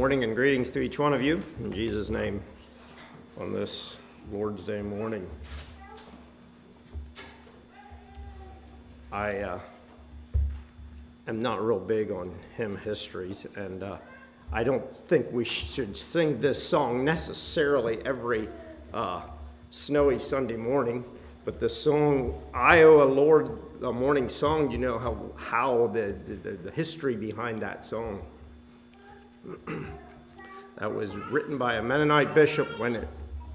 morning and greetings to each one of you in Jesus' name on this Lord's Day morning. I am not real big on hymn histories, and I don't think we should sing this song necessarily every snowy Sunday morning, but the song, I Owe a Lord a Morning Song, you know how the history behind that song. That was written by a Mennonite bishop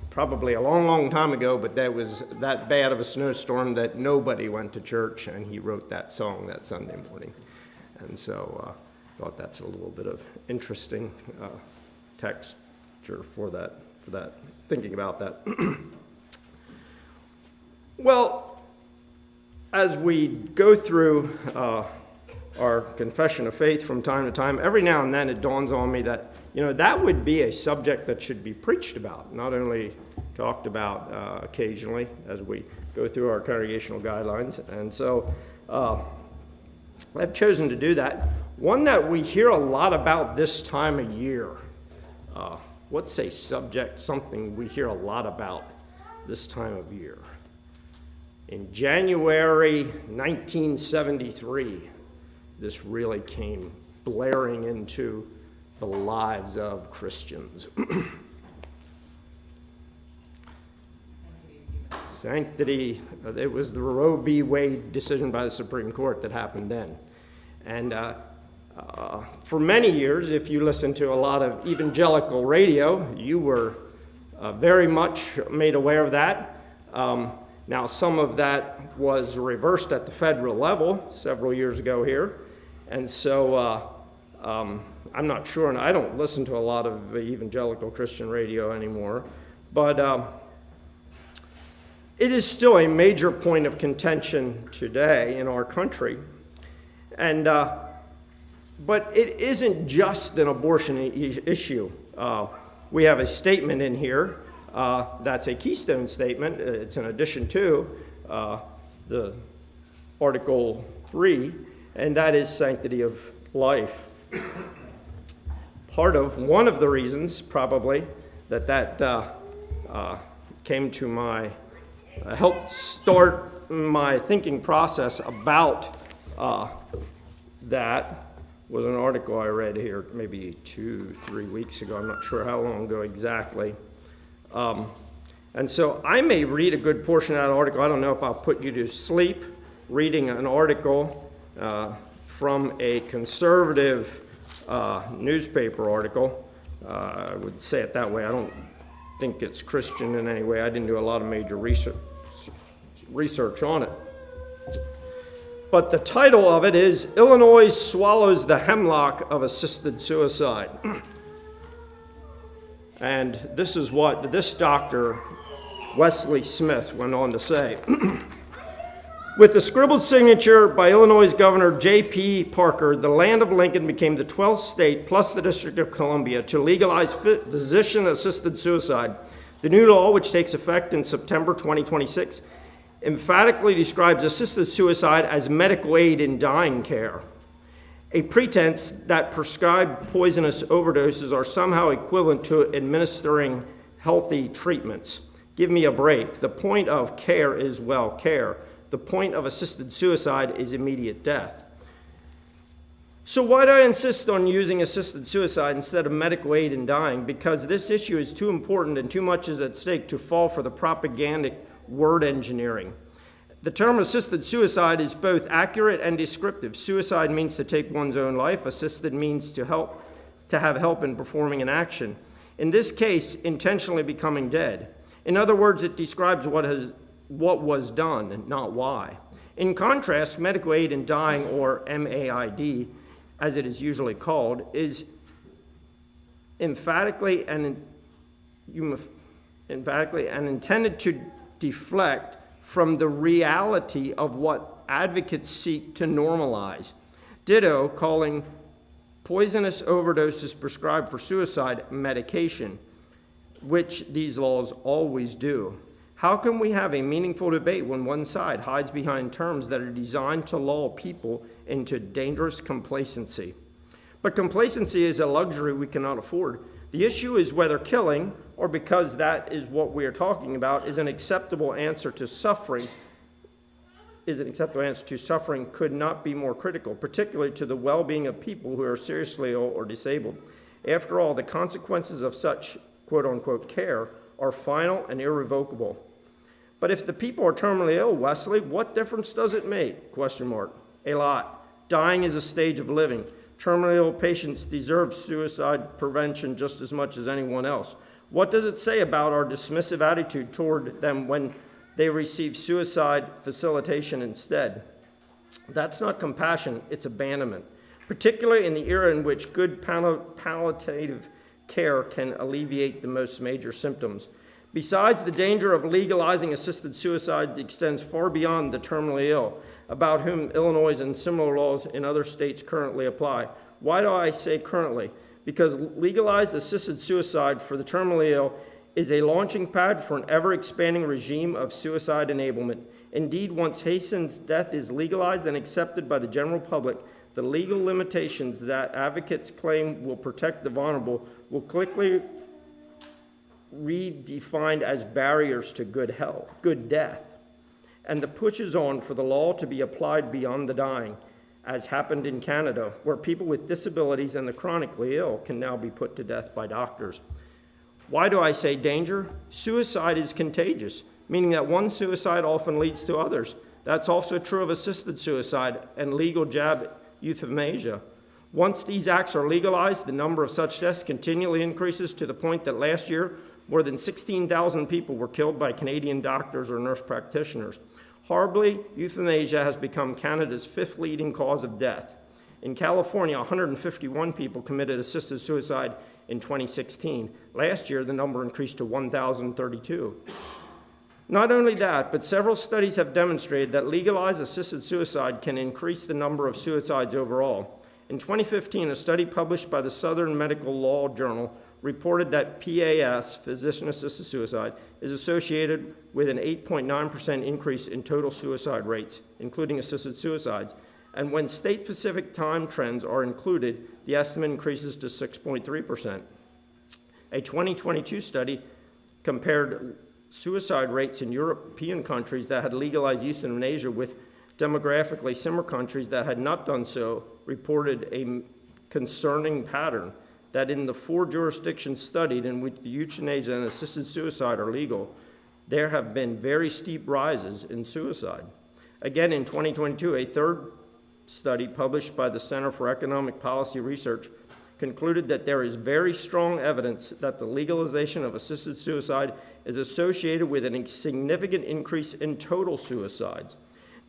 probably a long time ago, but that was that bad of a snowstorm that nobody went to church, and he wrote that song that Sunday morning. And so I thought that's a little bit of interesting texture for that, thinking about that. Well, as we go through our confession of faith from time to time, every now and then it dawns on me that, that would be a subject that should be preached about, not only talked about occasionally as we go through our congregational guidelines. And so I've chosen to do that. One that we hear a lot about this time of year. What's a subject, something we hear a lot about this time of year? In January 1973, this really came blaring into the lives of Christians. Sanctity, it was the Roe v. Wade decision by the Supreme Court that happened then. And for many years, if you listened to a lot of evangelical radio, you were very much made aware of that. Now, some of that was reversed at the federal level several years ago here. And so I'm not sure, and I don't listen to a lot of evangelical Christian radio anymore, but it is still a major point of contention today in our country. And but it isn't just an abortion issue. We have a statement in here that's a keystone statement. It's an addition to the Article 3, and that is sanctity of life. One of the reasons, probably, that came to my, helped start my thinking process about that was an article I read here maybe 2-3 weeks ago. I'm not sure how long ago exactly. And so I may read a good portion of that article. I don't know if I'll put you to sleep reading an article from a conservative newspaper article. I would say it that way. I don't think it's Christian in any way. I didn't do a lot of major research on it. But the title of it is, Illinois Swallows the Hemlock of Assisted Suicide. And this is what this Dr. Wesley Smith went on to say. With the scribbled signature by Illinois Governor J.P. Parker, the land of Lincoln became the 12th state, plus the District of Columbia, to legalize physician-assisted suicide. The new law, which takes effect in September 2026, emphatically describes assisted suicide as medical aid in dying care, a pretense that prescribed poisonous overdoses are somehow equivalent to administering healthy treatments. Give me a break. The point of care is well care. The point of assisted suicide is immediate death. So why do I insist on using assisted suicide instead of medical aid in dying? Because this issue is too important and too much is at stake to fall for the propagandic word engineering. The term assisted suicide is both accurate and descriptive. Suicide means to take one's own life. Assisted means to have help in performing an action. In this case, intentionally becoming dead. In other words, it describes what was done, not why. In contrast, medical aid in dying, or MAID, as it is usually called, is emphatically and intended to deflect from the reality of what advocates seek to normalize. Ditto, calling poisonous overdoses prescribed for suicide medication, which these laws always do. How can we have a meaningful debate when one side hides behind terms that are designed to lull people into dangerous complacency? But complacency is a luxury we cannot afford. The issue is whether killing, or because that is what we are talking about, is an acceptable answer to suffering could not be more critical, particularly to the well-being of people who are seriously ill or disabled. After all, the consequences of such quote-unquote care are final and irrevocable. But if the people are terminally ill, Wesley, what difference does it make? Question mark. A lot. Dying is a stage of living. Terminally ill patients deserve suicide prevention just as much as anyone else. What does it say about our dismissive attitude toward them when they receive suicide facilitation instead? That's not compassion, it's abandonment, particularly in the era in which good palliative care can alleviate the most major symptoms. Besides, the danger of legalizing assisted suicide extends far beyond the terminally ill, about whom Illinois and similar laws in other states currently apply. Why do I say currently? Because legalized assisted suicide for the terminally ill is a launching pad for an ever-expanding regime of suicide enablement. Indeed, once hastened death is legalized and accepted by the general public, the legal limitations that advocates claim will protect the vulnerable will quickly redefined as barriers to good death, and the push is on for the law to be applied beyond the dying, as happened in Canada, where people with disabilities and the chronically ill can now be put to death by doctors. Why do I say danger? Suicide is contagious, meaning that one suicide often leads to others. That's also true of assisted suicide and legal jab euthanasia. Once these acts are legalized, the number of such deaths continually increases to the point that last year, more than 16,000 people were killed by Canadian doctors or nurse practitioners. Horribly, euthanasia has become Canada's 5th leading cause of death. In California, 151 people committed assisted suicide in 2016. Last year, the number increased to 1,032. Not only that, but several studies have demonstrated that legalized assisted suicide can increase the number of suicides overall. In 2015, a study published by the Southern Medical Law Journal reported that PAS, physician-assisted suicide, is associated with an 8.9% increase in total suicide rates, including assisted suicides. And when state-specific time trends are included, the estimate increases to 6.3%. A 2022 study compared suicide rates in European countries that had legalized euthanasia with demographically similar countries that had not done so, reported a concerning pattern that in the 4 jurisdictions studied in which euthanasia and assisted suicide are legal, there have been very steep rises in suicide. Again, in 2022, a third study published by the Center for Economic Policy Research concluded that there is very strong evidence that the legalization of assisted suicide is associated with a significant increase in total suicides.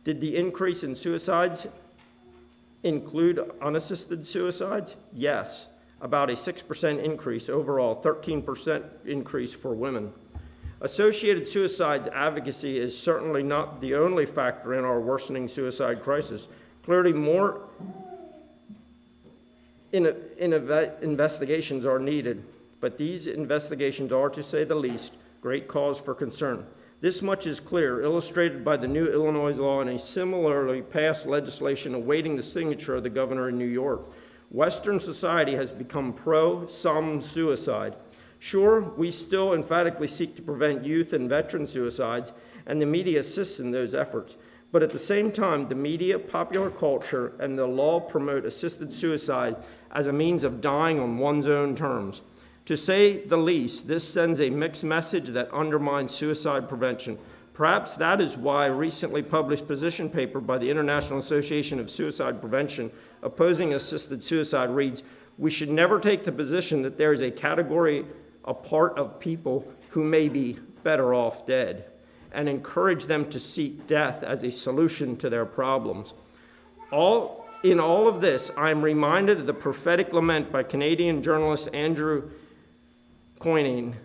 Did the increase in suicides include unassisted suicides? Yes, about a 6% increase overall, 13% increase for women. Associated suicides advocacy is certainly not the only factor in our worsening suicide crisis. Clearly, more investigations are needed, but these investigations are, to say the least, great cause for concern. This much is clear, illustrated by the new Illinois law and a similarly passed legislation awaiting the signature of the governor in New York. Western society has become pro-some suicide. Sure, we still emphatically seek to prevent youth and veteran suicides, and the media assists in those efforts. But at the same time, the media, popular culture, and the law promote assisted suicide as a means of dying on one's own terms. To say the least, this sends a mixed message that undermines suicide prevention. Perhaps that is why a recently published position paper by the International Association of Suicide Prevention opposing assisted suicide reads, "We should never take the position that there is a category, a part of people who may be better off dead, and encourage them to seek death as a solution to their problems." In all of this, I am reminded of the prophetic lament by Canadian journalist Andrew Coyne,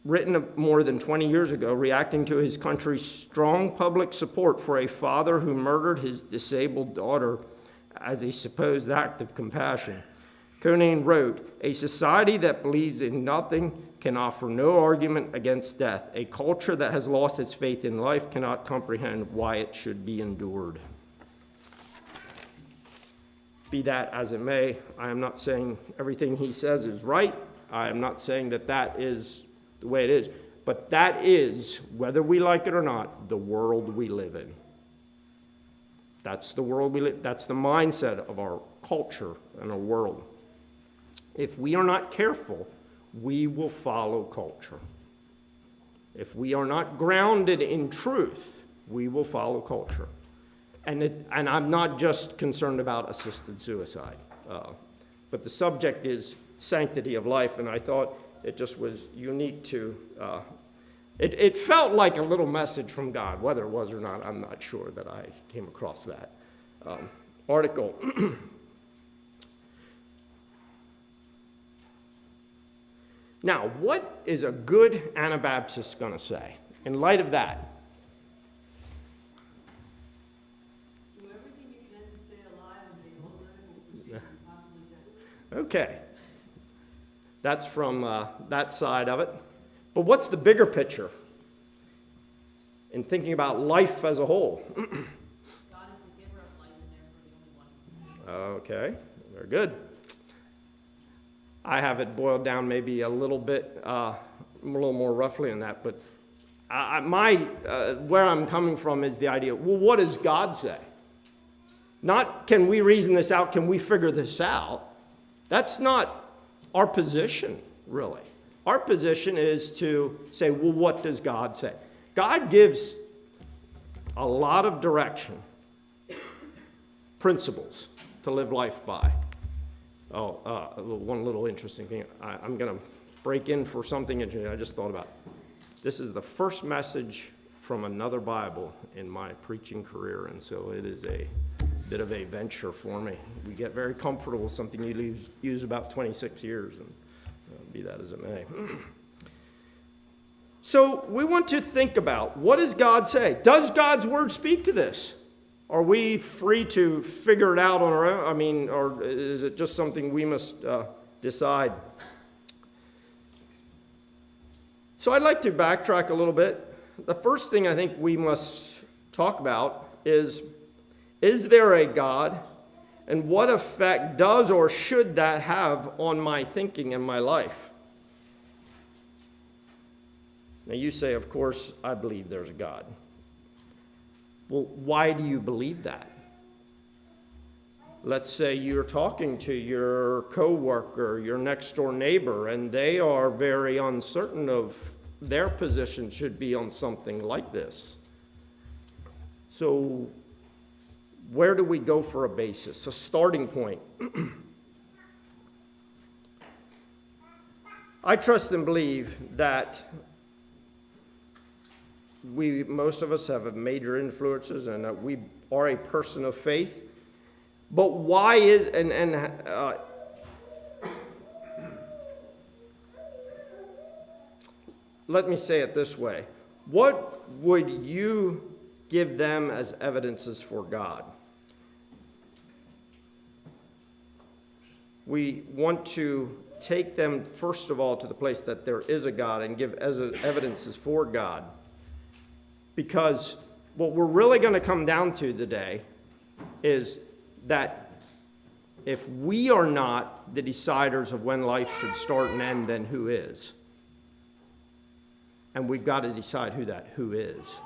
written more than 20 years ago, reacting to his country's strong public support for a father who murdered his disabled daughter as a supposed act of compassion. Coyne wrote, "A society that believes in nothing can offer no argument against death. A culture that has lost its faith in life cannot comprehend why it should be endured." Be that as it may, I am not saying everything he says is right. I am not saying that that is the way it is. But that is, whether we like it or not, the world we live in. That's the world we live. That's the mindset of our culture and our world. If we are not careful, we will follow culture. If we are not grounded in truth, we will follow culture. And I'm not just concerned about assisted suicide, but the subject is sanctity of life, and I thought it just was unique to, it felt like a little message from God. Whether it was or not, I'm not sure that I came across that article. Now, what is a good Anabaptist going to say in light of that? Do everything you can to stay alive and be whole as you possibly can. Okay. That's from that side of it. But what's the bigger picture in thinking about life as a whole? God is the giver of life and therefore the only one. Okay, very good. I have it boiled down maybe a little bit, a little more roughly than that, but where I'm coming from is the idea, well, what does God say? Not can we reason this out, can we figure this out? That's not our position, really. Our position is to say, well, what does God say? God gives a lot of direction, principles to live life by. One little interesting thing. I'm going to break in for something I just thought about. This is the first message from another Bible in my preaching career, and so it is a bit of a venture for me. We get very comfortable with something you use about 26 years, and be that as it may. So we want to think about, what does God say? Does God's word speak to this? Are we free to figure it out on our own? I mean, or is it just something we must decide? So I'd like to backtrack a little bit. The first thing I think we must talk about is there a God? And what effect does or should that have on my thinking and my life? Now you say, of course, I believe there's a God. Well, why do you believe that? Let's say you're talking to your coworker, your next door neighbor, and they are very uncertain of their position should be on something like this. So where do we go for a basis, a starting point? I trust and believe that most of us have major influences and that we are a person of faith. But why is, let me say it this way. What would you give them as evidences for God? We want to take them, first of all, to the place that there is a God and give as evidences for God. Because what we're really going to come down to today is that if we are not the deciders of when life should start and end, then who is? And we've got to decide who is.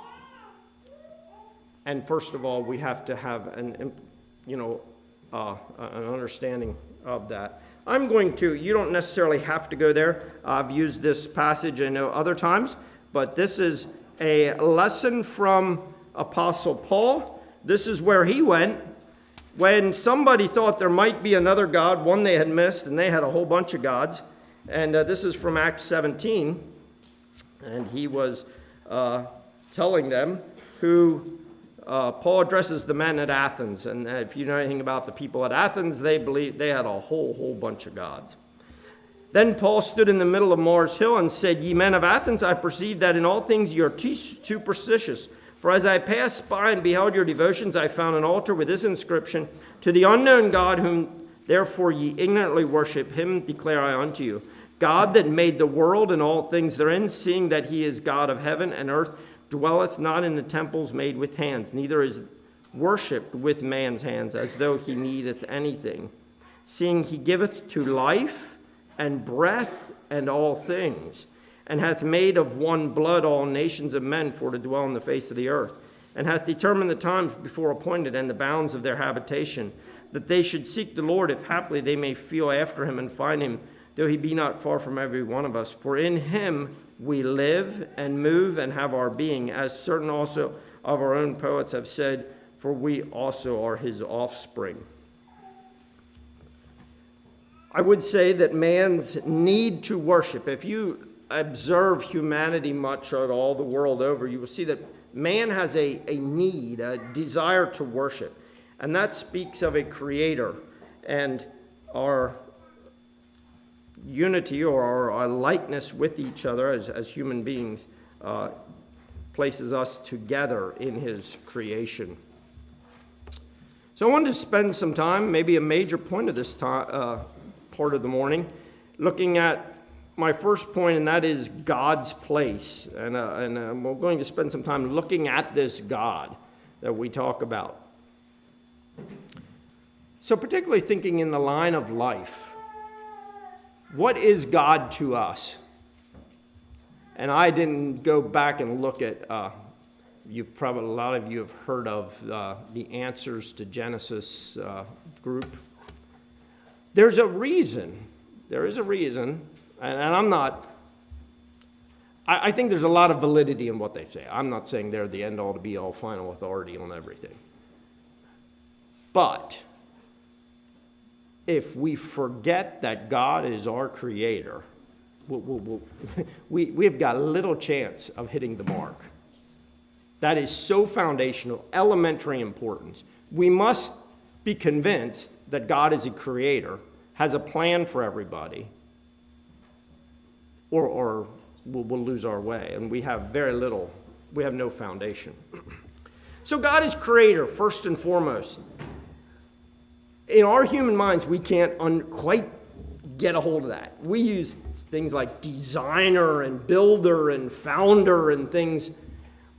And first of all, we have to have an understanding of that. I'm going to, you don't necessarily have to go there. I've used this passage I know other times, but this is a lesson from Apostle Paul. This is where he went when somebody thought there might be another God, one they had missed, and they had a whole bunch of gods. And this is from Acts 17. And he was telling them who Paul addresses the men at Athens. And if you know anything about the people at Athens, they believed they had a whole bunch of gods. Then Paul stood in the middle of Mars Hill and said, "Ye men of Athens, I perceive that in all things ye are too superstitious. For as I passed by and beheld your devotions, I found an altar with this inscription, To the unknown God, whom therefore ye ignorantly worship, him declare I unto you. God that made the world and all things therein, seeing that he is God of heaven and earth, dwelleth not in the temples made with hands, neither is worshipped with man's hands, as though he needeth anything, seeing he giveth to life and breath and all things, and hath made of one blood all nations of men for to dwell on the face of the earth, and hath determined the times before appointed and the bounds of their habitation, that they should seek the Lord, if haply they may feel after him and find him, though he be not far from every one of us. For in him we live and move and have our being, as certain also of our own poets have said, for we also are his offspring. I would say that man's need to worship, if you observe humanity much all the world over, you will see that man has a need, a desire to worship. And that speaks of a creator, and our unity or our likeness with each other as human beings places us together in his creation. So I wanted to spend some time, maybe a major point of this part of the morning, looking at my first point, and that is God's place. And we're going to spend some time looking at this God that we talk about. So particularly thinking in the line of life, what is God to us? And I didn't go back and look at, a lot of you have heard of the Answers to Genesis group. There's a reason. There is a reason, and I think there's a lot of validity in what they say. I'm not saying they're the end-all to be-all final authority on everything. But if we forget that God is our creator, we've got little chance of hitting the mark. That is so foundational, elementary importance. We must be convinced that God is a creator, has a plan for everybody, or we'll lose our way, and we have no foundation. So God is creator, first and foremost. In our human minds, we can't quite get a hold of that. We use things like designer and builder and founder and things,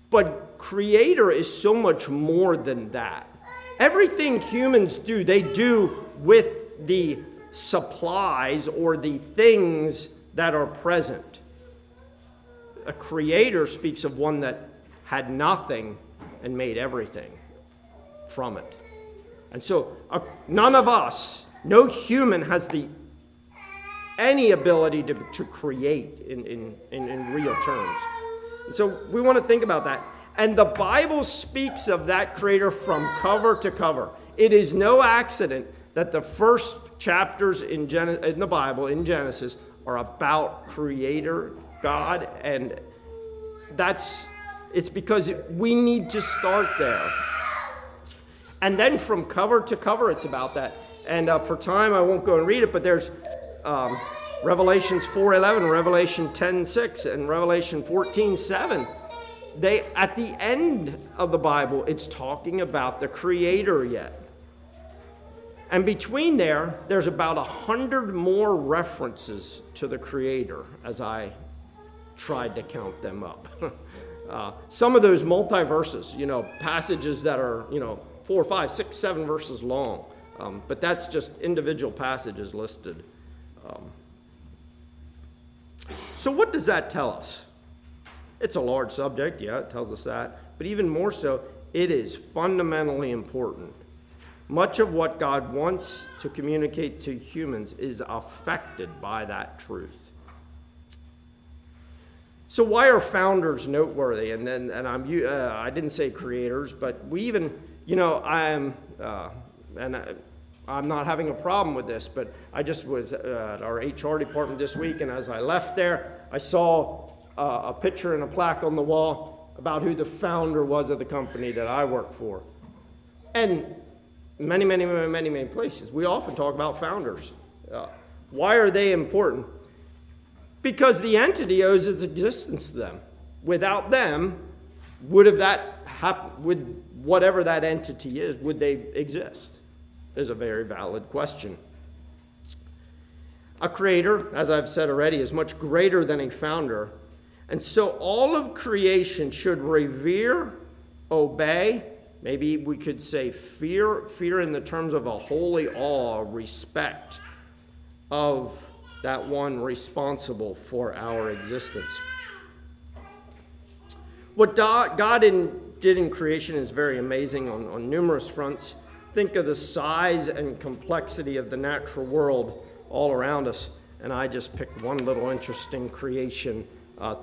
but creator is so much more than that. Everything humans do, they do with the supplies or the things that are present. A creator speaks of one that had nothing and made everything from it. And so none of us, no human has any ability to create in real terms. And so we want to think about that. And the Bible speaks of that creator from cover to cover. It is no accident that the first chapters in the Bible, in Genesis, are about creator God. And it's because we need to start there. And then from cover to cover, it's about that. And for time, I won't go and read it, but there's Revelations 4:11, Revelation 10:6, and Revelation 14:7. At the end of the Bible, it's talking about the Creator yet. And between there's about 100 more references to the Creator as I tried to count them up. Some of those multi-verses, passages that are, 4, 5, 6, 7 verses long. But that's just individual passages listed. So what does that tell us? It's a large subject, yeah, it tells us that. But even more so, it is fundamentally important. Much of what God wants to communicate to humans is affected by that truth. So why are founders noteworthy? And I didn't say creators, but we even, I'm not having a problem with this, but I just was at our HR department this week, and as I left there, I saw a picture and a plaque on the wall about who the founder was of the company that I work for. And many places, we often talk about founders. Why are they important? Because the entity owes its existence to them. Without them, would whatever that entity is, would they exist? Is a very valid question. A creator, as I've said already, is much greater than a founder. And so all of creation should revere, obey, Maybe we could say fear in the terms of a holy awe, respect of that one responsible for our existence. What God did in creation is very amazing on numerous fronts. Think of the size and complexity of the natural world all around us. And I just picked one little interesting creation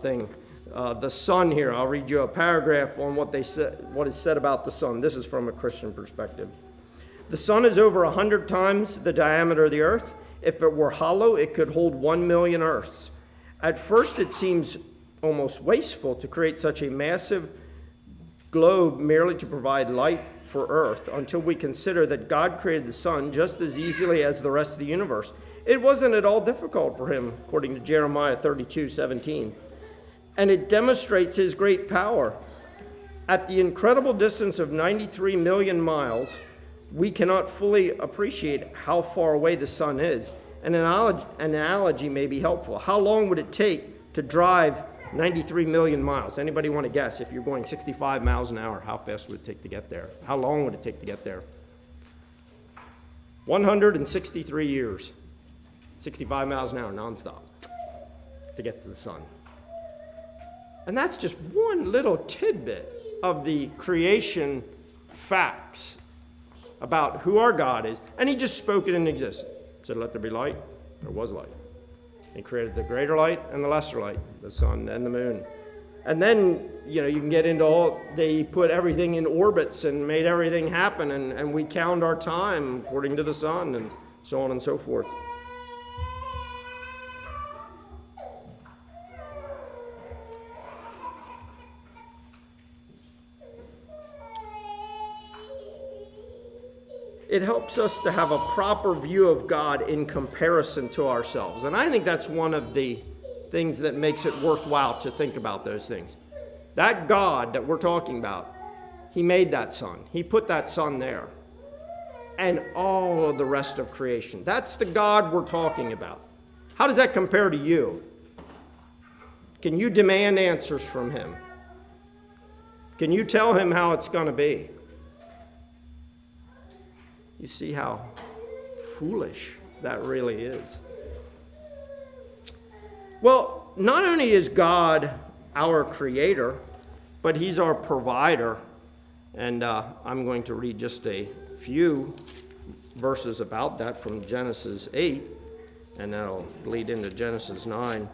thing. The sun here, I'll read you a paragraph on what is said about the sun. This is from a Christian perspective. The sun is over 100 times the diameter of the earth. If it were hollow, it could hold 1 million earths. At first, it seems almost wasteful to create such a massive globe merely to provide light for earth, until we consider that God created the sun just as easily as the rest of the universe. It wasn't at all difficult for him, according to Jeremiah 32:17. And it demonstrates his great power. At the incredible distance of 93 million miles, we cannot fully appreciate how far away the sun is. An analogy may be helpful. How long would it take to drive 93 million miles? Anybody want to guess? If you're going 65 miles an hour, how fast would it take to get there? How long would it take to get there? 163 years. 65 miles an hour nonstop to get to the sun. And that's just one little tidbit of the creation facts about who our God is. And he just spoke it into existence. Said, let there be light. There was light. He created the greater light and the lesser light, the sun and the moon. And then, you can get into they put everything in orbits and made everything happen, and we count our time according to the sun, and so on and so forth. It helps us to have a proper view of God in comparison to ourselves. And I think that's one of the things that makes it worthwhile to think about those things. That God that we're talking about, he made that sun. He put that sun there. And all of the rest of creation. That's the God we're talking about. How does that compare to you? Can you demand answers from him? Can you tell him how it's going to be? You see how foolish that really is. Well, not only is God our creator, but he's our provider. And I'm going to read just a few verses about that from Genesis 8, and that'll lead into Genesis 9.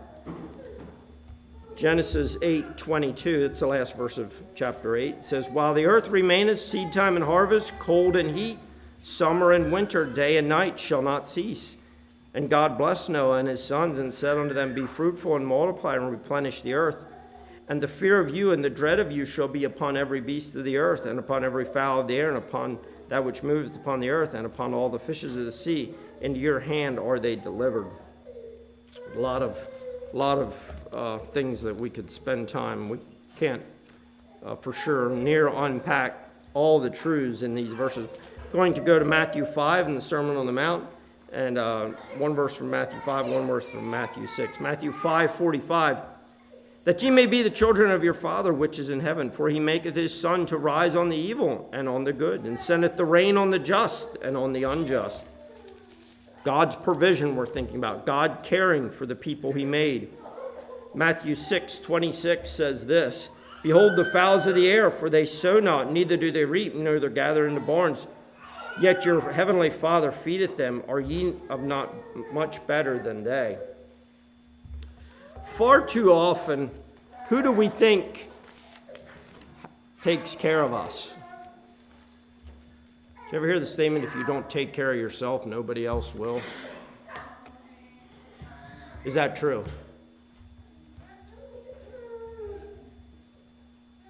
Genesis 8:22, it's the last verse of chapter 8, says, while the earth remaineth, seed time and harvest, cold and heat, summer and winter, day and night shall not cease. And God blessed Noah and his sons, and said unto them, be fruitful and multiply and replenish the earth. And the fear of you and the dread of you shall be upon every beast of the earth, and upon every fowl of the air, and upon that which moveth upon the earth, and upon all the fishes of the sea. Into your hand are they delivered. A lot of things that we could spend time. We can't for sure near unpack all the truths in these verses. Going to go to Matthew 5 in the Sermon on the Mount, and one verse from Matthew 5, one verse from Matthew 6. Matthew 5:45, that ye may be the children of your Father which is in heaven, for he maketh his sun to rise on the evil and on the good, and sendeth the rain on the just and on the unjust. God's provision we're thinking about, God caring for the people he made. Matthew 6:26 says this, behold the fowls of the air, for they sow not, neither do they reap, neither gather into barns, yet your heavenly Father feedeth them. Are ye of not much better than they? Far too often, who do we think takes care of us? Did you ever hear the statement, if you don't take care of yourself, nobody else will? Is that true?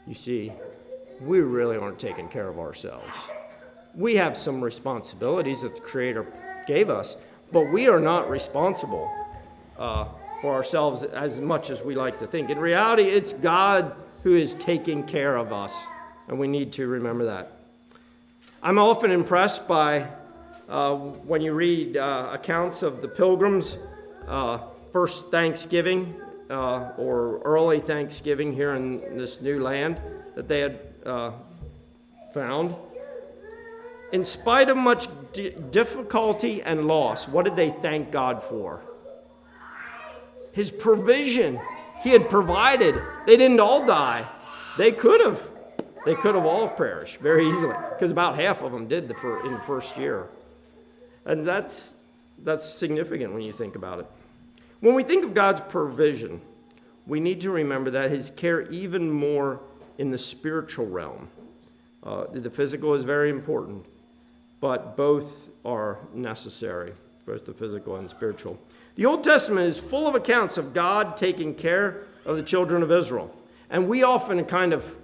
You see, we really aren't taking care of ourselves. We have some responsibilities that the Creator gave us, but we are not responsible for ourselves as much as we like to think. In reality, it's God who is taking care of us, and we need to remember that. I'm often impressed by when you read accounts of the pilgrims, first Thanksgiving or early Thanksgiving here in this new land that they had found. In spite of much difficulty and loss, what did they thank God for? His provision. He had provided. They didn't all die. They could have. They could have all perished very easily, because about half of them did in the first year. And that's significant when you think about it. When we think of God's provision, we need to remember that his care even more in the spiritual realm. The physical is very important, but both are necessary, both the physical and spiritual. The Old Testament is full of accounts of God taking care of the children of Israel. And we often kind of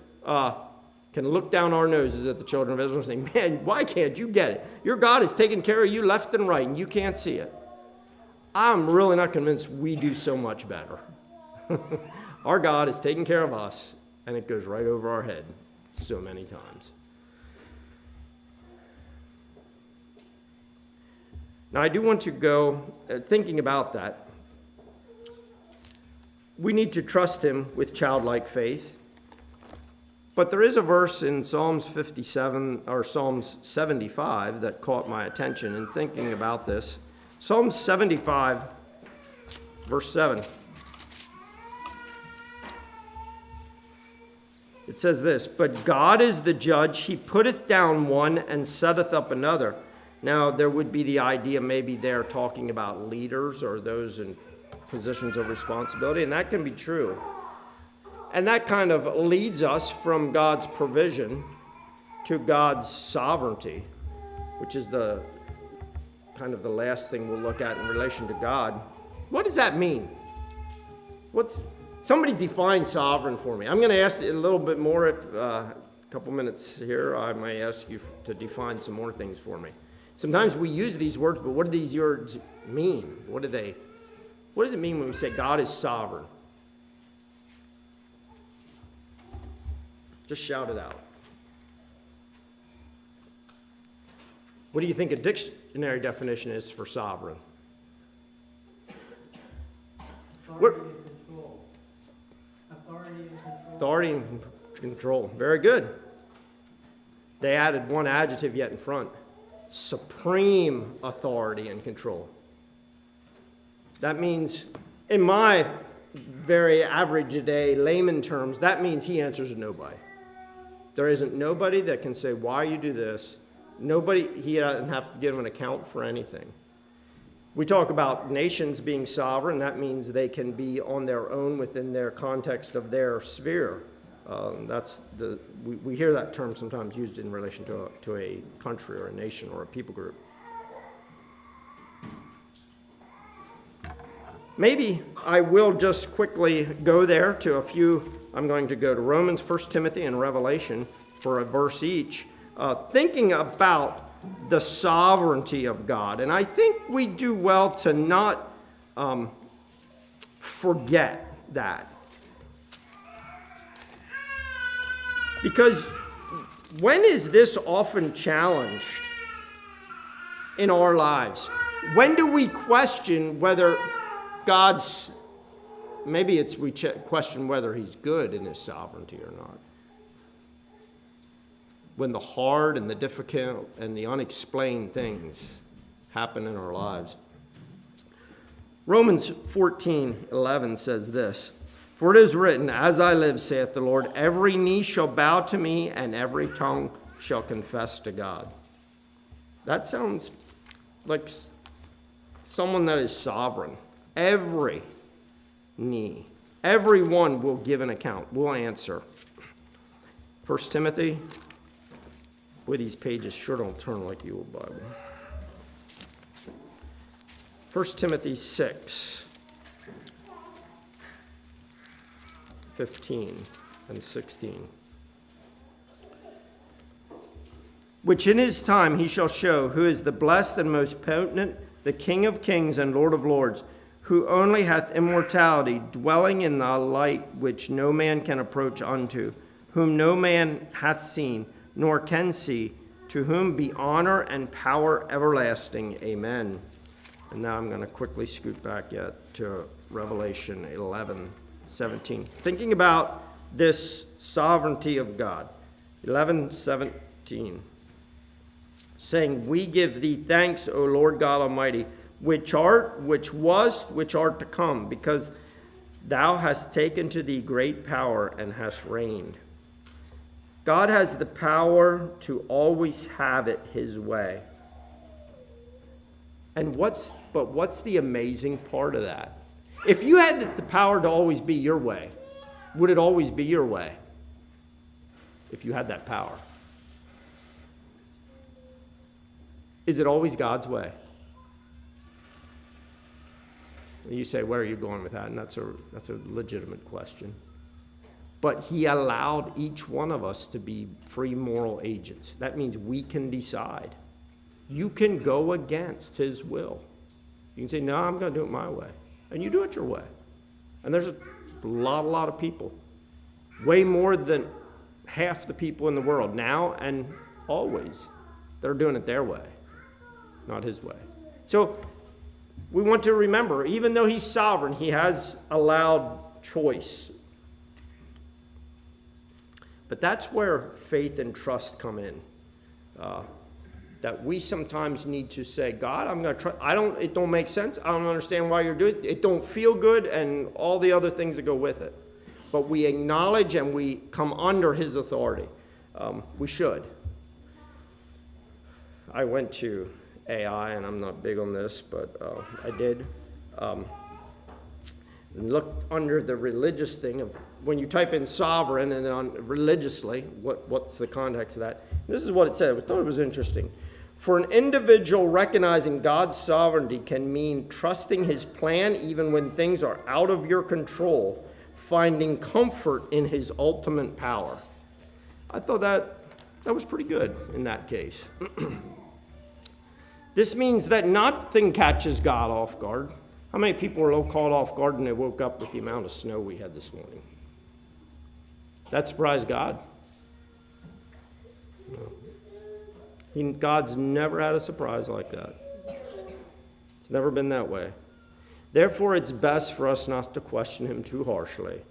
can look down our noses at the children of Israel and say, man, why can't you get it? Your God is taking care of you left and right, and you can't see it. I'm really not convinced we do so much better. Our God is taking care of us, and it goes right over our head so many times. Now, I do want to go, thinking about that, we need to trust him with childlike faith. But there is a verse in Psalms 57 or Psalms 75 that caught my attention in thinking about this. Psalms 75, verse 7. It says this, "But God is the judge, he putteth down one and setteth up another." Now, there would be the idea maybe they're talking about leaders or those in positions of responsibility, and that can be true. And that kind of leads us from God's provision to God's sovereignty, which is the kind of the last thing we'll look at in relation to God. What does that mean? Somebody define sovereign for me. I'm going to ask a little bit more. If a couple minutes here, I may ask you to define some more things for me. Sometimes we use these words, but what do these words mean? What does it mean when we say God is sovereign? Just shout it out. What do you think a dictionary definition is for sovereign? Authority and control. Authority and control. Very good. They added one adjective yet in front. Supreme authority and control. That means, in my very average day layman terms, that means he answers to nobody. There isn't nobody that can say why you do this. He doesn't have to give an account for anything. We talk about nations being sovereign. That means they can be on their own within their context of their sphere. We hear that term sometimes used in relation to a country or a nation or a people group. Maybe I will just quickly go there to a few. I'm going to go to Romans, 1 Timothy, and Revelation for a verse each, thinking about the sovereignty of God. And I think we do well to not forget that. Because when is this often challenged in our lives? When do we question whether God's, maybe we question whether he's good in his sovereignty or not? When the hard and the difficult and the unexplained things happen in our lives. Romans 14:11 says this, "For it is written, as I live, saith the Lord, every knee shall bow to me, and every tongue shall confess to God." That sounds like someone that is sovereign. Every knee, everyone will give an account, will answer. 1 Timothy, boy, these pages sure don't turn like the old Bible. 1 Timothy 6, 15 and 16. "Which in his time he shall show who is the blessed and most potent, the King of kings and Lord of lords, who only hath immortality, dwelling in the light which no man can approach unto, whom no man hath seen, nor can see, to whom be honor and power everlasting. Amen." And now I'm going to quickly scoot back yet to Revelation 11:17. Thinking about this sovereignty of God. 11:17 19, saying, "We give thee thanks, O Lord God Almighty, which art, which was, which art to come, because thou hast taken to thee great power and hast reigned." God has the power to always have it his way. And what's the amazing part of that? If you had the power to always be your way, would it always be your way? If you had that power. Is it always God's way? You say, where are you going with that? And that's a legitimate question. But he allowed each one of us to be free moral agents. That means we can decide. You can go against his will. You can say, no, I'm going to do it my way. And you do it your way. And there's a lot of people, way more than half the people in the world now and always, that are doing it their way, not his way. So we want to remember, even though he's sovereign, he has allowed choice. But that's where faith and trust come in. That we sometimes need to say, God, I'm going to trust. It don't make sense. I don't understand why you're doing it. It don't feel good, and all the other things that go with it. But we acknowledge and we come under his authority. We should. I went to AI, and I'm not big on this, but I did. And look under the religious thing of when you type in sovereign and then on religiously, what's the context of that? This is what it said. I thought it was interesting. For an individual, recognizing God's sovereignty can mean trusting his plan even when things are out of your control, finding comfort in his ultimate power. I thought that was pretty good in that case. This means that nothing catches God off guard. How many people were caught off guard when they woke up with the amount of snow we had this morning? That surprised God? No. God's never had a surprise like that. It's never been that way. Therefore, it's best for us not to question him too harshly,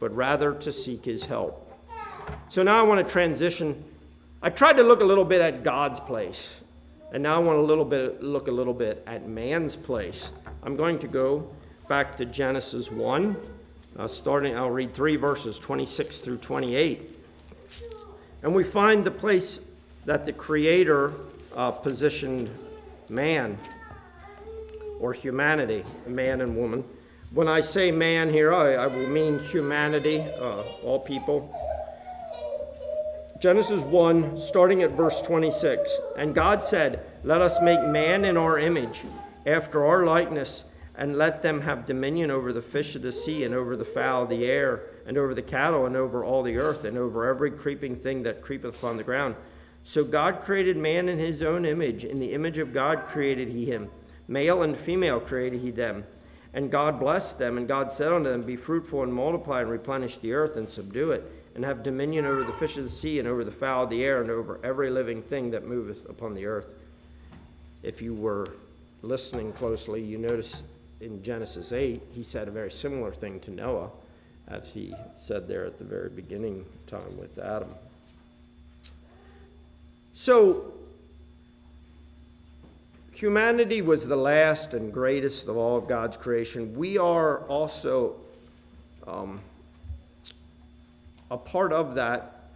but rather to seek his help. So now I want to transition. I tried to look a little bit at God's place, and now I want to look a little bit at man's place. I'm going to go back to Genesis 1, I'll read 3 verses, 26 through 28. And we find the place that the Creator positioned man, or humanity, man and woman. When I say man here, I will mean humanity, all people. Genesis 1, starting at verse 26. And God said, "Let us make man in our image, after our likeness, and let them have dominion over the fish of the sea, and over the fowl of the air, and over the cattle, and over all the earth, and over every creeping thing that creepeth upon the ground." So God created man in his own image. In the image of God created he him. Male and female created he them. And God blessed them, and God said unto them, "Be fruitful and multiply, and replenish the earth, and subdue it, and have dominion over the fish of the sea, and over the fowl of the air, and over every living thing that moveth upon the earth." If you were listening closely, you notice in Genesis 8, he said a very similar thing to Noah, as he said there at the very beginning time with Adam. So, humanity was the last and greatest of all of God's creation. We are also a part of that.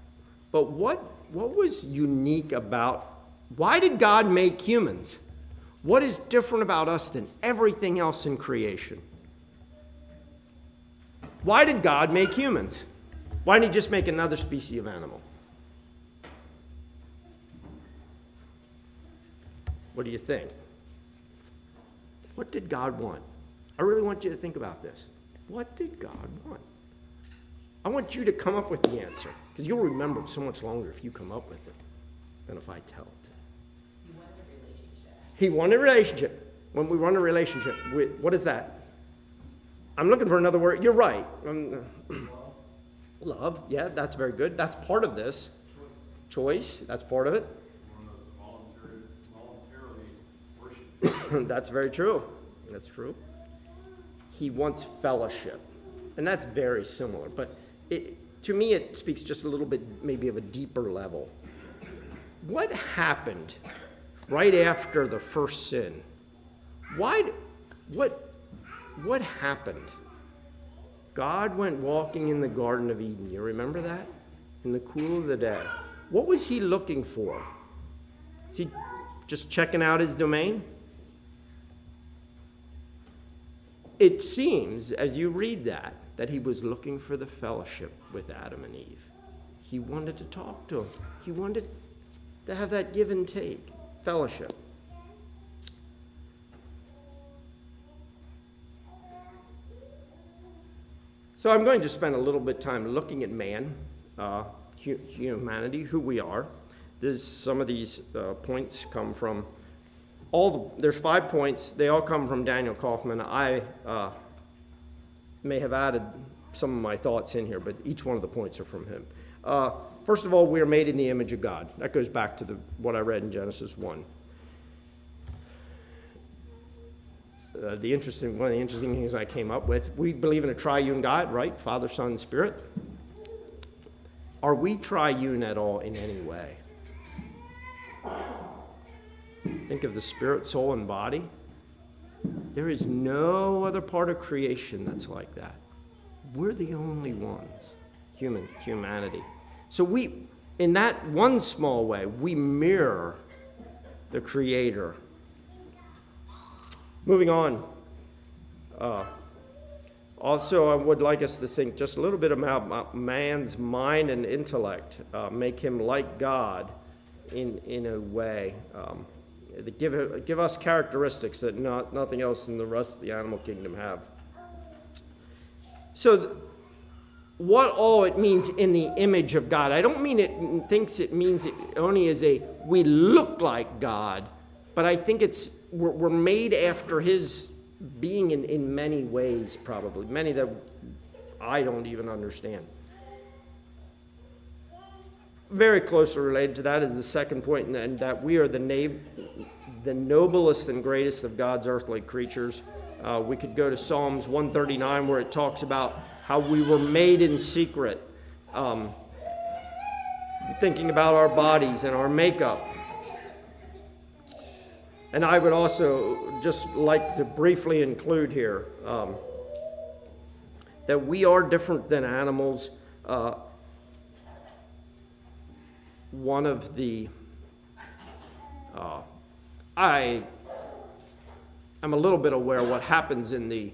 But what was unique about, why did God make humans? What is different about us than everything else in creation? Why did God make humans? Why didn't he just make another species of animal? What do you think? What did God want? I really want you to think about this. What did God want? I want you to come up with the answer, because you'll remember it so much longer if you come up with it than if I tell it. He wanted a relationship. When we want a relationship, what is that? I'm looking for another word. You're right. Love. Yeah, that's very good. That's part of this. Choice. That's part of it. Voluntarily worship. That's very true. That's true. He wants fellowship. And that's very similar. But to me, it speaks just a little bit maybe of a deeper level. what happened right after the first sin? What happened? God went walking in the Garden of Eden. You remember that? In the cool of the day. What was he looking for? Is he just checking out his domain? It seems, as you read that he was looking for the fellowship with Adam and Eve. He wanted to talk to them. He wanted to have that give and take, fellowship. So I'm going to spend a little bit of time looking at man, humanity, who we are. Some of these points come from there's 5 points. They all come from Daniel Kaufman. I may have added some of my thoughts in here, but each one of the points are from him. First of all, we are made in the image of God. That goes back to what I read in Genesis 1. One of the interesting things I came up with, we believe in a triune God, right? Father, Son, Spirit. Are we triune at all in any way? Think of the spirit, soul, and body. There is no other part of creation that's like that. We're the only ones, humanity. So we, in that one small way, we mirror the Creator. Moving on. Also, I would like us to think just a little bit about man's mind and intellect. Make him like God in a way. Give us characteristics that nothing else in the rest of the animal kingdom have. So, what all it means in the image of God. I don't mean it means it only as we look like God, but I think we're made after his being in many ways, probably. Many that I don't even understand. Very closely related to that is the second point, and that we are the noblest and greatest of God's earthly creatures. We could go to Psalms 139 where it talks about how we were made in secret. Thinking about our bodies and our makeup. And I would also just like to briefly include here that we are different than animals. One of the, I am a little bit aware of what happens in the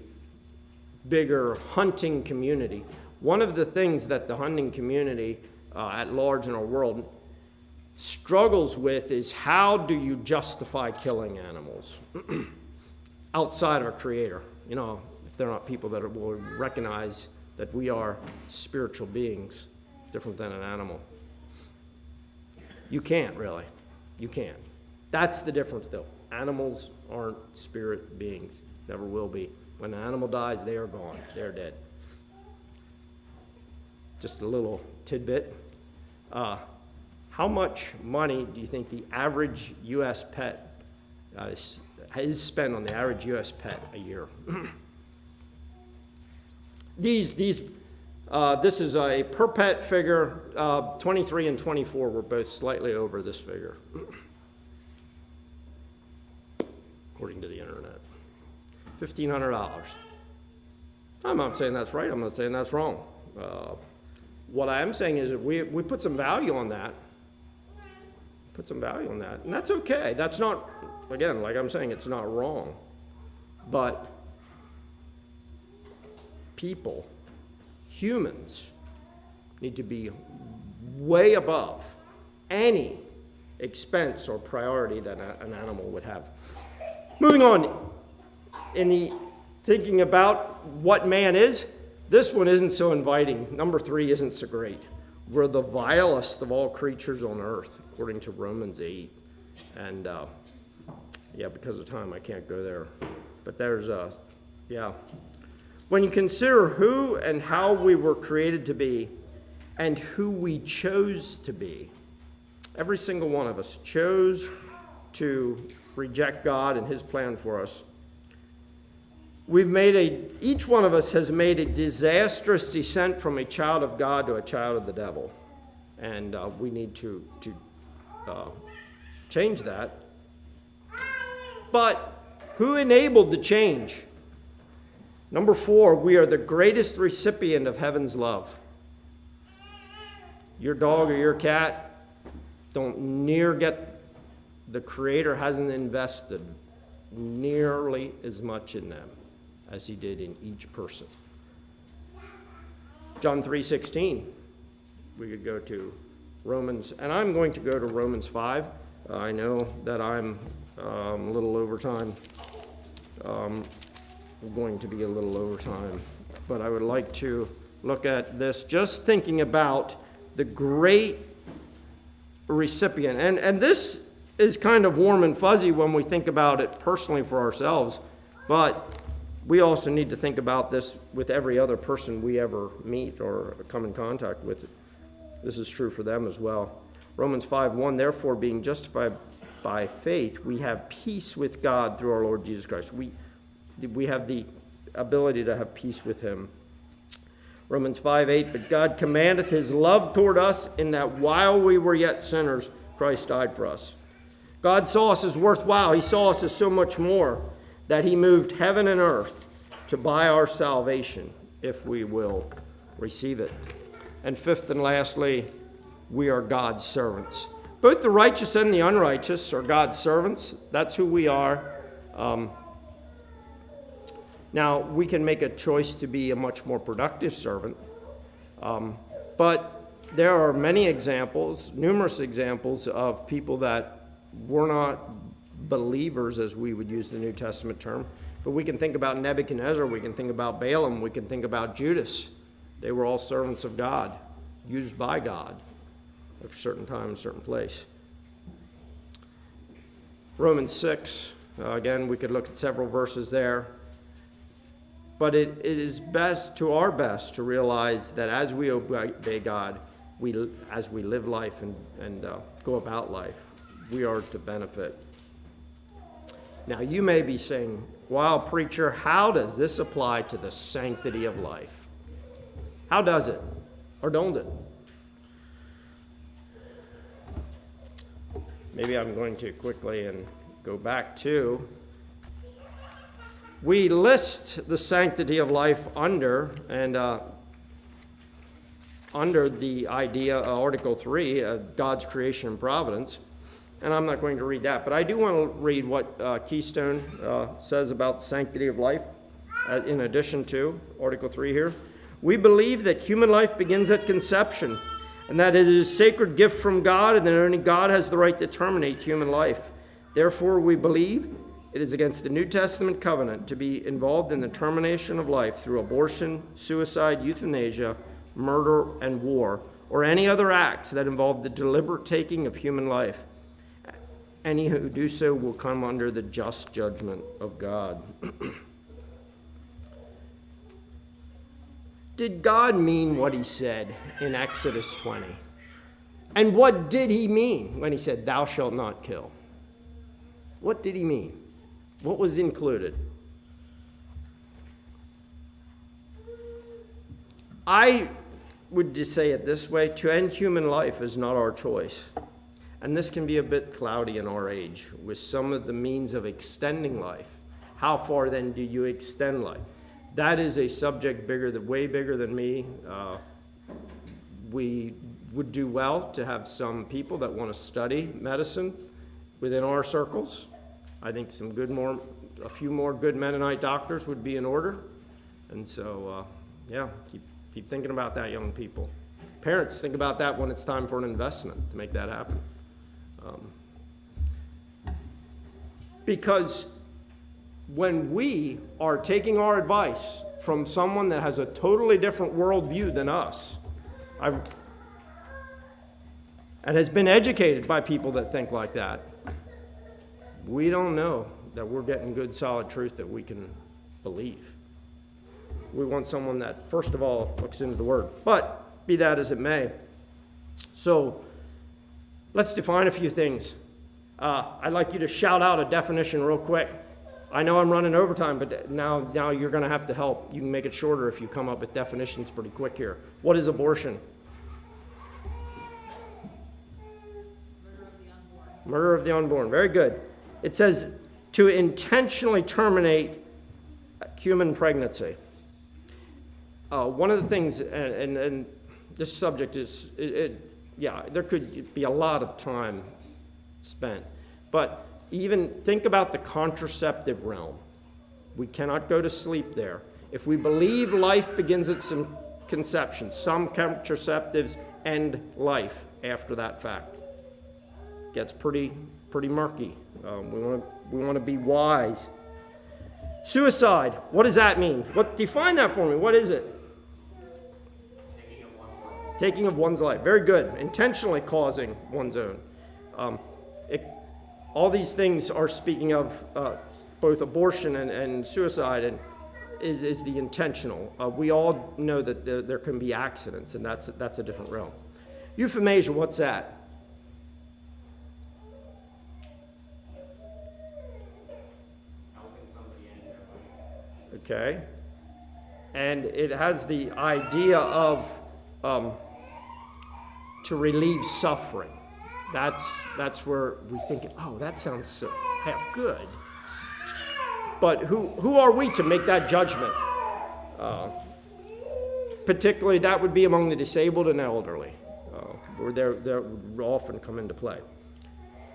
bigger hunting community. One of the things that the hunting community at large in our world struggles with is how do you justify killing animals outside our Creator? You know, if they're not people that will recognize that we are spiritual beings, different than an animal. You can't, really. You can't. That's the difference, though. Animals aren't spirit beings. Never will be. When an animal dies, they are gone. They're dead. Just a little tidbit. How much money do you think the average U.S. pet is spent on the average U.S. pet a year? This is a per pet figure. 23 and 24 were both slightly over this figure, according to the internet. $1,500. I'm not saying that's right. I'm not saying that's wrong. What I am saying is that we put some value on that. Put some value on that. And that's okay. That's not, again, like I'm saying, it's not wrong. But people, humans, need to be way above any expense or priority that an animal would have. Moving on, thinking about what man is, this one isn't so inviting. Number 3 isn't so great. We're the vilest of all creatures on earth, according to Romans 8. And, because of time, I can't go there. But there's When you consider who and how we were created to be and who we chose to be, every single one of us chose to reject God and his plan for us. Each one of us has made a disastrous descent from a child of God to a child of the devil. And we need to change that. But who enabled the change? Number 4, we are the greatest recipient of heaven's love. Your dog or your cat don't near get, the Creator hasn't invested nearly as much in them as he did in each person. John 3:16, we could go to Romans, and I'm going to go to Romans 5. I know that I'm a little over time. Going to be a little over time, but I would like to look at this just thinking about the great recipient. And this is kind of warm and fuzzy when we think about it personally for ourselves, but we also need to think about this with every other person we ever meet or come in contact with. This is true for them as well. Romans 5:1, therefore being justified by faith, we have peace with God through our Lord Jesus Christ. We have the ability to have peace with him. Romans 5:8, but God commandeth his love toward us in that while we were yet sinners, Christ died for us. God saw us as worthwhile. He saw us as so much more that he moved heaven and earth to buy our salvation if we will receive it. And fifth and lastly, we are God's servants. Both the righteous and the unrighteous are God's servants. That's who we are. Now, we can make a choice to be a much more productive servant, but there are many examples, numerous examples of people that were not believers, as we would use the New Testament term, but we can think about Nebuchadnezzar, we can think about Balaam, we can think about Judas. They were all servants of God, used by God at a certain time, a certain place. Romans 6, again, we could look at several verses there. But it is best to realize that as we obey God, as we live life and go about life, we are to benefit. Now, you may be saying, wow, preacher, how does this apply to the sanctity of life? How does it? Or don't it? Maybe I'm going to quickly and go back to, we list the sanctity of life under the idea, Article 3, of God's creation and providence. And I'm not going to read that, but I do want to read what Keystone says about the sanctity of life in addition to Article 3 here. We believe that human life begins at conception and that it is a sacred gift from God and that only God has the right to terminate human life. Therefore, we believe it is against the New Testament covenant to be involved in the termination of life through abortion, suicide, euthanasia, murder, and war, or any other acts that involve the deliberate taking of human life. Any who do so will come under the just judgment of God. Did God mean what he said in Exodus 20? And what did he mean when he said, thou shalt not kill? What did he mean? What was included? I would just say it this way, to end human life is not our choice. And this can be a bit cloudy in our age with some of the means of extending life. How far then do you extend life? That is a subject way bigger than me. We would do well to have some people that want to study medicine within our circles. I think a few more good Mennonite doctors would be in order. And so, keep thinking about that, young people. Parents, think about that when it's time for an investment to make that happen. Because when we are taking our advice from someone that has a totally different worldview than us, and has been educated by people that think like that, we don't know that we're getting good, solid truth that we can believe. We want someone that, first of all, looks into the Word. But be that as it may. So let's define a few things. I'd like you to shout out a definition real quick. I know I'm running overtime, but now you're going to have to help. You can make it shorter if you come up with definitions pretty quick here. What is abortion? Murder of the unborn. Murder of the unborn. Very good. It says to intentionally terminate human pregnancy. One of the things, and this subject is, yeah, there could be a lot of time spent, but even think about the contraceptive realm. We cannot go to sleep there. If we believe life begins at some conception, some contraceptives end life after that fact. Gets pretty murky. We want to be wise. Suicide. What does that mean? Define that for me. What is it? Taking of one's life. Taking of one's life. Very good. Intentionally causing one's own. All these things are speaking of both abortion and suicide, and is the intentional. We all know that there can be accidents, and that's a different realm. Euthanasia. What's that? Okay, and it has the idea of to relieve suffering. That's where we think, oh, that sounds so half good. But who are we to make that judgment? Particularly, that would be among the disabled and elderly, where they often come into play.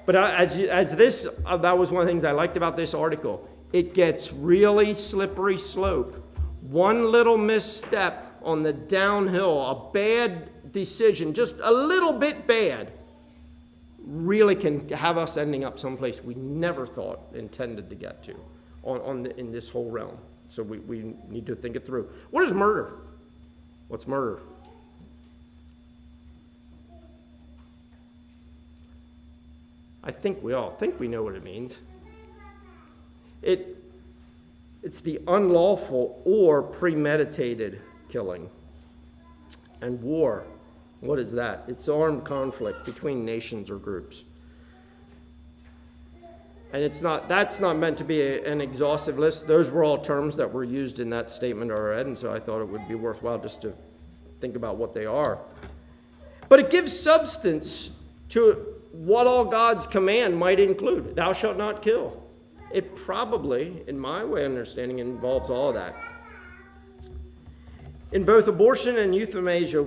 But as this, that was one of the things I liked about this article. It gets really slippery slope. One little misstep on the downhill, a bad decision, just a little bit bad, really can have us ending up someplace we never thought intended to get to in this whole realm. So we need to think it through. What is murder? What's murder? I think we all think we know what it means. It's the unlawful or premeditated killing. And war, what is that? It's armed conflict between nations or groups. And that's not meant to be an exhaustive list. Those were all terms that were used in that statement already, and so I thought it would be worthwhile just to think about what they are. But it gives substance to what all God's command might include. Thou shalt not kill. It probably, in my way of understanding, involves all of that. In both abortion and euthanasia,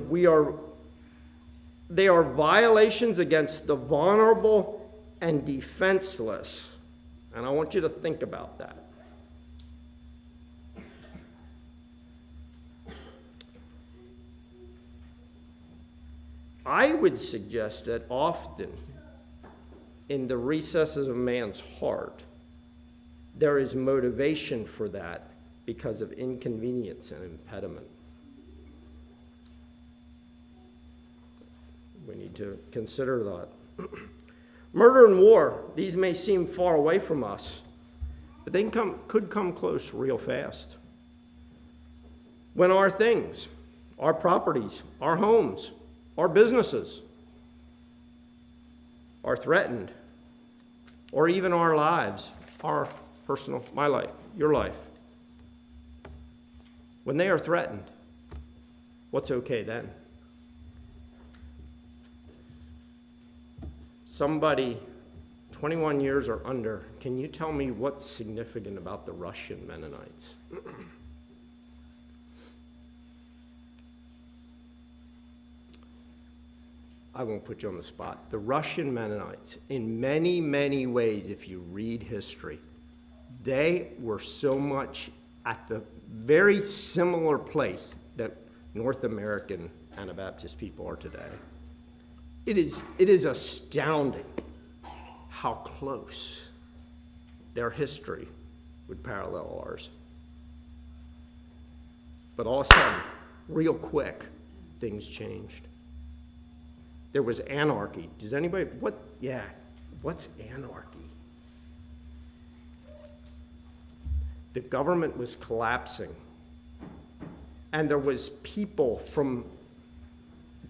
they are violations against the vulnerable and defenseless. And I want you to think about that. I would suggest that often in the recesses of man's heart, there is motivation for that because of inconvenience and impediment. We need to consider that. Murder and war, these may seem far away from us, but they could come close real fast. When our things, our properties, our homes, our businesses are threatened, or even our lives, our personal, my life, your life. When they are threatened, what's okay then? Somebody 21 years or under, can you tell me what's significant about the Russian Mennonites? I won't put you on the spot. The Russian Mennonites, in many, many ways, if you read history, they were so much at the very similar place that North American Anabaptist people are today. It is astounding how close their history would parallel ours. But all of a sudden, real quick, things changed. There was anarchy. Does anybody, what's anarchy? The government was collapsing, and there was people from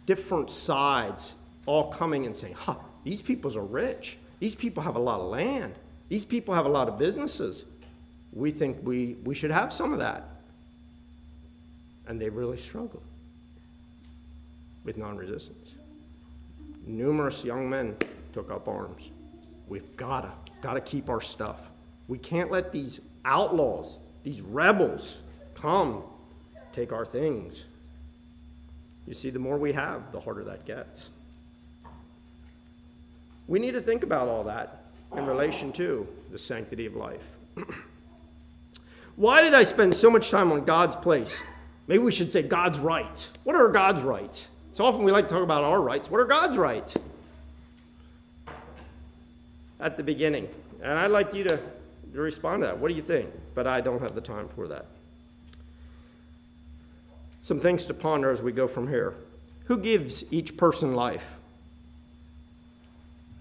different sides all coming and saying, these people are rich. These people have a lot of land. These people have a lot of businesses. We think we should have some of that. And they really struggled with non-resistance. Numerous young men took up arms. we've gotta keep our stuff. We can't let these outlaws, these rebels, come take our things. You see, the more we have, the harder that gets. We need to think about all that in relation to the sanctity of life. Why did I spend so much time on God's place? Maybe we should say God's rights. What are God's rights? So often we like to talk about our rights. What are God's rights? At the beginning. And I'd like you to respond to that. What do you think? But I don't have the time for that. Some things to ponder as we go from here. Who gives each person life?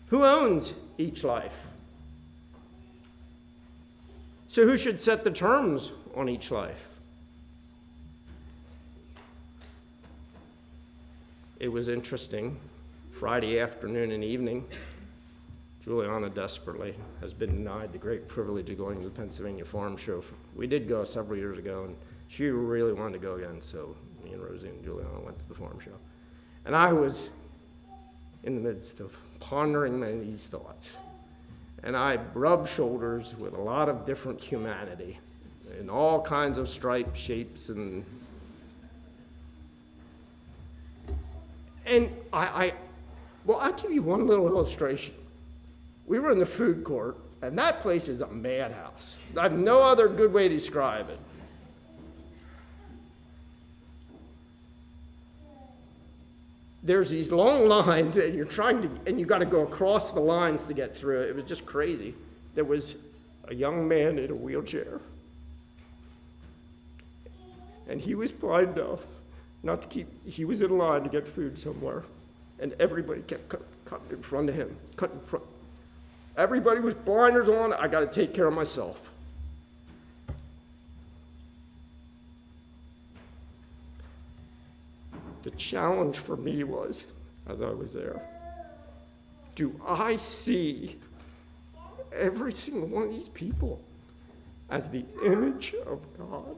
Who owns each life? So who should set the terms on each life? It was interesting. Friday afternoon and evening, Juliana desperately has been denied the great privilege of going to the Pennsylvania Farm Show. We did go several years ago, and she really wanted to go again, so me and Rosie and Juliana went to the farm show. And I was in the midst of pondering these thoughts. And I rubbed shoulders with a lot of different humanity in all kinds of stripes, shapes, and I'll give you one little illustration. We were in the food court, and that place is a madhouse. I have no other good way to describe it. There's these long lines, and you got to go across the lines to get through it. It was just crazy. There was a young man in a wheelchair, and he was blind enough he was in line to get food somewhere, and everybody kept cutting in front of him, cutting in front. Everybody was blinders on. I got to take care of myself. The challenge for me was, as I was there, do I see every single one of these people as the image of God?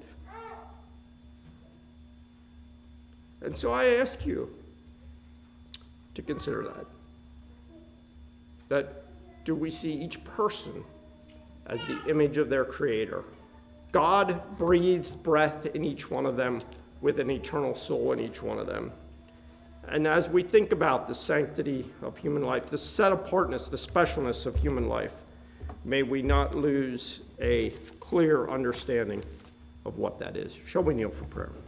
And so I ask you to consider that do we see each person as the image of their Creator? God breathed breath in each one of them with an eternal soul in each one of them. And as we think about the sanctity of human life, the set-apartness, the specialness of human life, may we not lose a clear understanding of what that is. Shall we kneel for prayer?